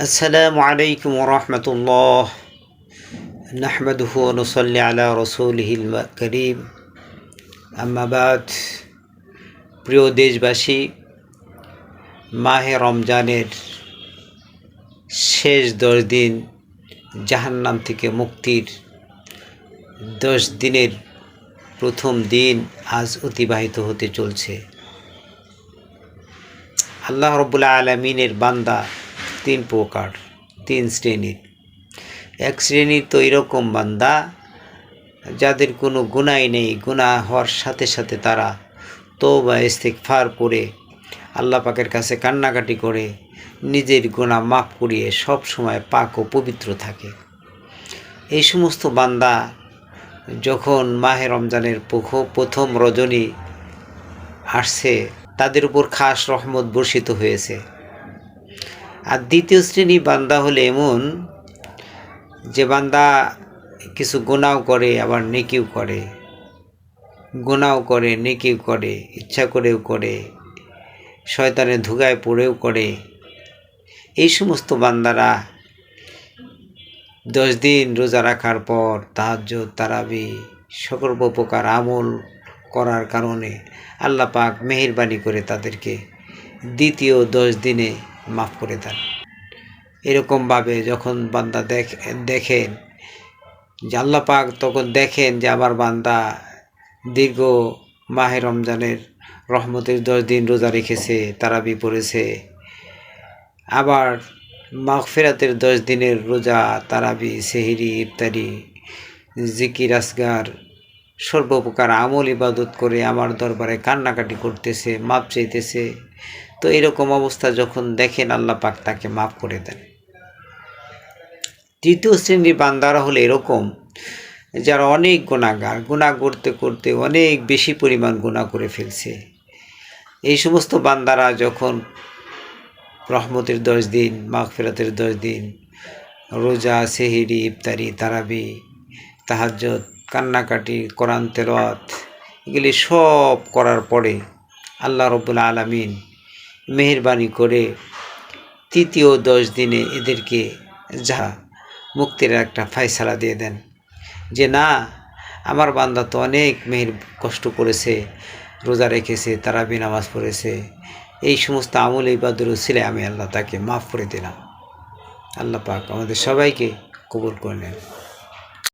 আসসালামু আলাইকুম ওরহমতুল্লাহ নাহমাদুহু ওয়া নুসাল্লি আলা রাসূলিহিল কারীম আম্মা বাদ। প্রিয় দেশবাসী, মাহে রমজানের শেষ 10 দিন জাহান্নাম থেকে মুক্তির 10 দিনের প্রথম দিন আজ অতিবাহিত হতে চলছে। আল্লাহ রাব্বুল আলামিনের বান্দা 3 প্রকার, 3 শ্রেণীর। এক শ্রেণীর তো এরকম বান্দা যাদের কোনো গুনাহ নেই, গুনাহ হওয়ার সাথে সাথে তারা তওবা ইস্তিগফার করে আল্লাহ পাকের কাছে কান্নাকাটি করে নিজের গুনাহ মাফ করিয়ে সব সময় পাক ও পবিত্র থাকে। এই সমস্ত বান্দা যখন মাহে রমজানের প্রথম রজনী আসছে, তাদের উপর খাস রহমত বর্ষিত হয়েছে। আর দ্বিতীয় শ্রেণী বান্দা হলে এমন যে বান্দা কিছু গুনাহ করে আবার নেকিও করে, গুনাহ করে নেকিও করে, ইচ্ছা করেও করে, শয়তানের ধোঁকায় পড়েও করে। এই সমস্ত বান্দারা 10 দিন রোজা রাখার পর তাহাজ্জুদ, তারাবি সকল প্রকার আমল করার কারণে আল্লাহ পাক মেহেরবানি করে তাদেরকে দ্বিতীয় 10 দিনে মাফ করে দেন। এরকমভাবে যখন বান্দা দেখেন যে আল্লাহ পাক তখন দেখেন যে আমার বান্দা দীর্ঘ মাহে রমজানের রহমতের 10 দিন রোজা রেখেছে, তারাবি পড়েছে, আবার মাগফিরাতের 10 দিনের রোজা, তারাবি, সেহরি, ইফতারি, জিকির আসগার সর্বপ্রকার আমল ইবাদত করে আমার দরবারে কান্নাকাটি করতেছে, মাপ চাইতেছে। তো এরকম অবস্থা যখন দেখেন আল্লাহ পাক তাকে মাফ করে দেন। তৃতীয় শ্রেণীর বান্দারা হলো এরকম যারা অনেক গুনাহগার, গুনাহ করতে করতে অনেক বেশি পরিমাণ গুনাহ করে ফেলছে। এই সমস্ত বান্দারা যখন রহমতের 10 দিন, মাগফিরাতের 10 দিন রোজা, সেহরি, ইফতারি, তারাবি, তাহাজ্জুদ, কান্নাকাটি, কোরআন তেলাওয়াত এগুলি সব করার পরে আল্লাহ রাব্বুল আলামিন মেহেরবানি করে তৃতীয় 10 দিনে এদেরকে যা মুক্তির একটা ফয়সালা দিয়ে দেন যে না, আমার বান্দা তো অনেক কষ্ট করেছে, রোজা রেখেছে, তারাবি নামাজ পড়েছে, এই সমস্ত আমল ইবাদতের উসিলায় আমি আল্লাহ তাকে মাফ করে দিলাম। আল্লাহ পাক আমাদের সবাইকে কবুল করে নেন।